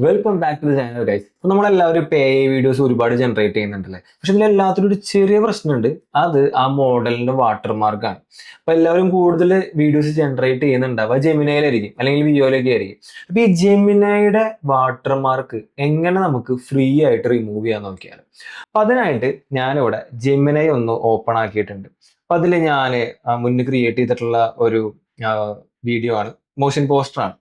Welcome back to the channel guys. ഇപ്പൊ നമ്മളെല്ലാവരും ഇപ്പൊ AI വീഡിയോസ് ഒരുപാട് ജനറേറ്റ് ചെയ്യുന്നുണ്ടല്ലേ. പക്ഷെ ഇതിലെല്ലാത്തിനും ഒരു ചെറിയ പ്രശ്നമുണ്ട്. അത് ആ മോഡലിന്റെ വാട്ടർമാർക്കാണ്. അപ്പൊ എല്ലാവരും കൂടുതൽ വീഡിയോസ് ജനറേറ്റ് ചെയ്യുന്നുണ്ടാവുക ജെമിനയിലായിരിക്കും അല്ലെങ്കിൽ വിയോയിലൊക്കെ ആയിരിക്കും. അപ്പൊ ഈ ജെമിനയുടെ വാട്ടർമാർക്ക് എങ്ങനെ നമുക്ക് ഫ്രീ ആയിട്ട് റിമൂവ് ചെയ്യാൻ നോക്കിയാൽ, അപ്പൊ അതിനായിട്ട് ഞാനിവിടെ ജെമിനൈ ഒന്ന് ഓപ്പൺ ആക്കിയിട്ടുണ്ട്. അപ്പൊ അതിൽ ഞാൻ മുന്നേ ക്രിയേറ്റ് ചെയ്തിട്ടുള്ള ഒരു വീഡിയോ ആണ്, മോഷൻ പോസ്റ്റർ ആണ്.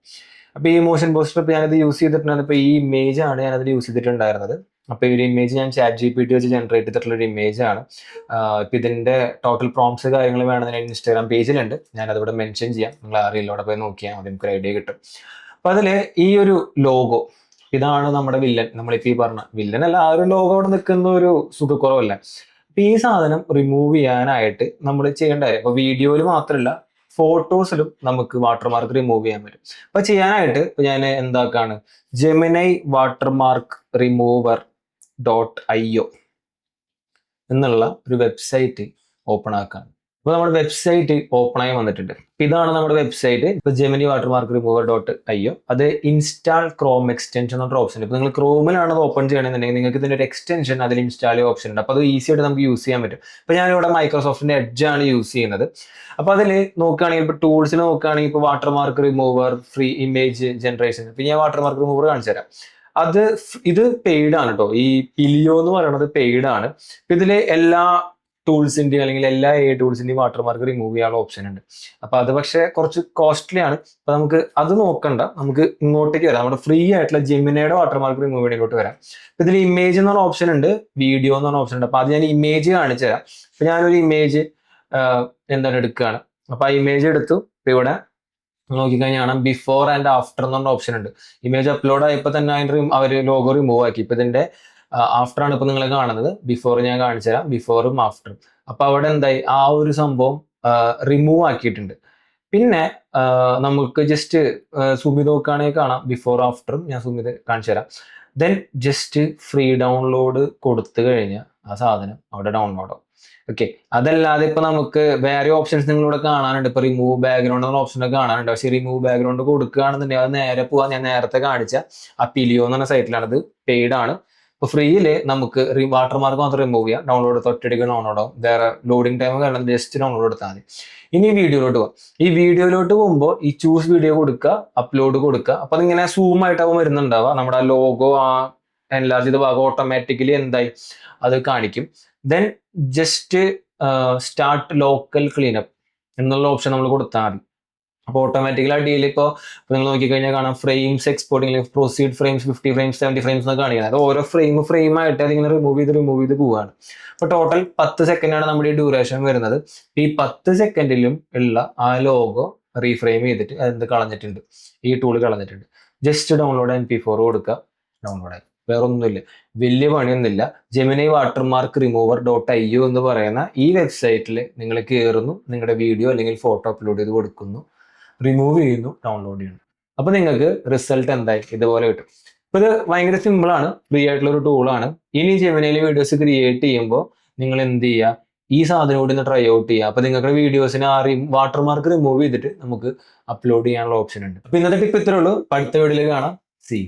അപ്പൊ ഈ മോഷൻ പോസ്റ്റർ ഇപ്പൊ ഞാനത് യൂസ് ചെയ്തിട്ടുണ്ടായിരുന്നു. ഇപ്പൊ ഈ ഇമേജ് ആണ് ഞാനതിൽ യൂസ് ചെയ്തിട്ടുണ്ടായിരുന്നത്. അപ്പൊ ഈ ഒരു ഇമേജ് ഞാൻ ChatGPT വെച്ച് ജനറേറ്റ് ചെയ്തിട്ടുള്ള ഒരു ഇമേജ് ആണ്. ഇപ്പൊ ഇതിന്റെ ടോട്ടൽ പ്രോംപ്റ്റ്സ് കാര്യങ്ങൾ വേണമെങ്കിൽ ഇൻസ്റ്റാഗ്രാം പേജിലുണ്ട്, ഞാൻ അതിവിടെ മെൻഷൻ ചെയ്യാം. നിങ്ങൾ അറിയില്ല, അവിടെ പോയി നോക്കിയാൽ മതി, നമുക്ക് ഒരു ഐഡിയ കിട്ടും. അപ്പൊ അതില് ഈ ഒരു ലോഗോ, ഇതാണ് നമ്മുടെ വില്ലൻ. നമ്മളിപ്പോ ഈ പറഞ്ഞ വില്ലൻ അല്ല, ആ ഒരു ലോഗോ അവിടെ നിൽക്കുന്ന ഒരു സുഖക്കുറവല്ല. അപ്പൊ ഈ സാധനം റിമൂവ് ചെയ്യാനായിട്ട് നമ്മൾ ചെയ്യേണ്ട കാര്യം, ഇപ്പൊ വീഡിയോയിൽ മാത്രമല്ല ഫോട്ടോസിലും നമുക്ക് വാട്ടർമാർക്ക് റിമൂവ് ചെയ്യാൻ പറ്റും. അപ്പൊ ചെയ്യാനായിട്ട് ഞാൻ എന്താക്കാണ്, ജെമിനൈ വാട്ടർമാർക്ക് റിമൂവർ .io എന്നുള്ള ഒരു വെബ്സൈറ്റ് ഓപ്പൺ ആക്കാണ്. അപ്പൊ നമ്മുടെ വെബ്സൈറ്റ് ഓപ്പൺ ആയി വന്നിട്ടുണ്ട്. ഇതാണ് നമ്മുടെ വെബ്സൈറ്റ്. ഇപ്പൊ ജെമിനി വാട്ടർമാർക്ക് റിമൂവർ .io. അത് ഇൻസ്റ്റാൾ ക്രോം എക്സ്റ്റൻഷൻ എന്നൊരു ഓപ്ഷൻ. ഇപ്പൊ നിങ്ങൾ ക്രോമിലാണ് അത് ഓപ്പൺ ചെയ്യണമെന്നുണ്ടെങ്കിൽ നിങ്ങൾക്ക് ഇതിന്റെ ഒരു എക്സ്റ്റൻഷൻ അതിൽ ഇൻസ്റ്റാൾ ചെയ്യുക ഓപ്ഷൻ ഉണ്ട്. അപ്പൊ അത് ഈസി ആയിട്ട് നമുക്ക് യൂസ് ചെയ്യാൻ പറ്റും. ഇപ്പൊ ഞാനിവിടെ മൈക്രോസോഫ്റ്റിന്റെ എഡ്ജ് ആണ് യൂസ് ചെയ്യുന്നത്. അപ്പൊ അതിൽ നോക്കുകയാണെങ്കിൽ ഇപ്പൊ ടൂൾസിൽ നോക്കുകയാണെങ്കിൽ ഇപ്പൊ watermark remover, free image generation. ഇപ്പൊ ഞാൻ വാട്ടർമാർക്ക് റിമൂവർ കാണിച്ചു തരാം. ഇത് പെയ്ഡ് ആണ് കേട്ടോ. ഈ പിലിയോ എന്ന് പറയുന്നത് പെയ്ഡ് ആണ്. ഇതില് എല്ലാ ടൂൾസിന്റെയും അല്ലെങ്കിൽ എല്ലാ AI ടൂൾസിന്റെയും വാട്ടർമാർക്ക് റിമൂവ് ചെയ്യാനുള്ള ഓപ്ഷൻ ഉണ്ട്. അപ്പൊ അത് പക്ഷെ കുറച്ച് കോസ്റ്റ്ലി ആണ്. അപ്പൊ നമുക്ക് അത് നോക്കണ്ട, നമുക്ക് ഇങ്ങോട്ടേക്ക് വരാം. നമ്മുടെ ഫ്രീ ആയിട്ടുള്ള ജെമിനയുടെ വാട്ടർമാർക്ക് റിമൂവ് ചെയ്യണോട്ട് വരാം. അപ്പൊ ഇതിൽ ഇമേജ് എന്ന് പറഞ്ഞ ഓപ്ഷൻ ഉണ്ട്, വീഡിയോ എന്ന് പറഞ്ഞ ഓപ്ഷൻ ഉണ്ട്. അപ്പൊ അത് ഞാൻ ഇമേജ് കാണിച്ചു തരാം. അപ്പൊ ഞാനൊരു ഇമേജ് എന്താണ് എടുക്കുകയാണ്. അപ്പൊ ആ ഇമേജ് എടുത്തു. ഇപ്പൊ ഇവിടെ നോക്കിക്കഴിഞ്ഞാൽ ബിഫോർ ആൻഡ് ആഫ്റ്റർ എന്ന് പറഞ്ഞ ഓപ്ഷൻ ഉണ്ട്. ഇമേജ് അപ്ലോഡ് ആയപ്പോൾ തന്നെ അതിന്റെ അവര് ലോഗോ റിമൂവ് ആക്കി. ഇപ്പൊ ഇതിന്റെ ആഫ്റ്റർ ആണ് ഇപ്പൊ നിങ്ങൾ കാണുന്നത്. ബിഫോർ ഞാൻ കാണിച്ചു തരാം, ബിഫോറും ആഫ്റ്ററും. അപ്പൊ അവിടെ എന്തായി, ആ ഒരു സംഭവം റിമൂവ് ആക്കിയിട്ടുണ്ട്. പിന്നെ നമുക്ക് ജസ്റ്റ് സൂം ചെയ്ത് നോക്കുകയാണെങ്കിൽ കാണാം ബിഫോർ ആഫ്റ്ററും. ഞാൻ സൂം ചെയ്ത് കാണിച്ചു തരാം. ദെൻ ജസ്റ്റ് ഫ്രീ ഡൗൺലോഡ് കൊടുത്തു കഴിഞ്ഞാൽ ആ സാധനം അവിടെ ഡൗൺലോഡ് ആവും. ഓക്കെ, അതല്ലാതെ ഇപ്പൊ നമുക്ക് വേറെ ഓപ്ഷൻസ് നിങ്ങളിവിടെ കാണാനുണ്ട്. ഇപ്പൊ റിമൂവ് ബാക്ക്ഗ്രൗണ്ട് എന്ന ഓപ്ഷൻ ഒക്കെ കാണാനുണ്ട്. പക്ഷേ റിമൂവ് ബാക്ക്ഗ്രൗണ്ട് കൊടുക്കുകയാണെന്നുണ്ടെങ്കിൽ അത് നേരെ പോവാൻ ഞാൻ നേരത്തെ കാണിച്ച ആ പിലിയോ എന്ന് പറഞ്ഞ സൈറ്റിലാണ്. അത് പെയ്ഡ് ആണ്. ഇപ്പൊ ഫ്രീയില് നമുക്ക് വാട്ടർമാർക്ക് മാത്രം റിമൂവ് ചെയ്യാം. ഡൗൺലോഡ് ഒറ്റയടിക്ക് ഡൗൺലോഡ് ആവും. വേറെ ലോഡിംഗ് ടൈം കാരണം ജസ്റ്റ് ഡൗൺലോഡ് എടുത്താൽ മതി. ഇനി വീഡിയോയിലോട്ട് പോകാം. ഈ വീഡിയോയിലോട്ട് പോകുമ്പോൾ ഈ ചൂസ് വീഡിയോ കൊടുക്കുക, അപ്ലോഡ് കൊടുക്കുക. അപ്പൊ അതിങ്ങനെ സൂം ആയിട്ടാവും വരുന്നുണ്ടാവുക. നമ്മുടെ ആ ലോഗോ ആ എൻലാർജ് ചെയ്ത ഭാഗം ഓട്ടോമാറ്റിക്കലി എന്തായി അത് കാണിക്കും. Then just start local cleanup എന്നുള്ള ഓപ്ഷൻ നമ്മൾ കൊടുത്താൽ മതി. അപ്പോൾ ഓട്ടോമാറ്റിക്കലി ആ ഡീൽ ഇപ്പോൾ നിങ്ങൾ നോക്കിക്കഴിഞ്ഞാൽ കാണാം frames exporting, proceed frames 50 frames 70 frames എന്നൊക്കെ കാണിക്കുന്നത്. അത് ഓരോ ഫ്രെയിം ആയിട്ട് അതിങ്ങനെ റിമൂവ് ചെയ്ത് പോവുകയാണ്. അപ്പോൾ ടോട്ടൽ 10 സെക്കൻഡാണ് നമ്മുടെ ഈ ഡ്യൂറേഷൻ വരുന്നത്. ഈ 10 സെക്കൻഡിലും ഉള്ള ആ ലോഗോ റീഫ്രെയിം ചെയ്തിട്ട് അതെന്ത് കളഞ്ഞിട്ടുണ്ട്, ഈ ടൂൾ കളഞ്ഞിട്ടുണ്ട്. ജസ്റ്റ് ഡൗൺലോഡ് MP4 കൊടുക്കുക, ഡൗൺലോഡായി. വേറെ ഒന്നുമില്ല, വലിയ പണിയൊന്നുമില്ല. ജെമിനി വാട്ടർമാർക്ക് റിമൂവർ .io എന്ന് പറയുന്ന ഈ വെബ്സൈറ്റിൽ നിങ്ങൾ കയറുന്നു, നിങ്ങളുടെ വീഡിയോ അല്ലെങ്കിൽ ഫോട്ടോ അപ്ലോഡ് ചെയ്ത് കൊടുക്കുന്നു, റിമൂവ് ചെയ്യുന്നു, ഡൗൺലോഡ് ചെയ്യുന്നു. അപ്പൊ നിങ്ങൾക്ക് റിസൾട്ട് എന്തായി ഇതുപോലെ കിട്ടും. അപ്പൊ ഇത് ഭയങ്കര സിമ്പിൾ ആണ്, ഫ്രീ ആയിട്ടുള്ള ഒരു ടൂളാണ്. ഇനി ജെമിനിയിൽ വീഡിയോസ് ക്രിയേറ്റ് ചെയ്യുമ്പോൾ നിങ്ങൾ എന്ത് ചെയ്യുക, ഈ സാധനം കൂടി ഒന്ന് ട്രൈ ഔട്ട് ചെയ്യുക. അപ്പൊ നിങ്ങളുടെ വീഡിയോസിന് ആ വാട്ടർമാർക്ക് റിമൂവ് ചെയ്തിട്ട് നമുക്ക് അപ്ലോഡ് ചെയ്യാനുള്ള ഓപ്ഷൻ ഉണ്ട്. അപ്പൊ ഇന്നത്തെ ടിപ്പ് ഇത്രേ ഉള്ളൂ. അടുത്ത വീഡിയോയിൽ കാണാം. സീ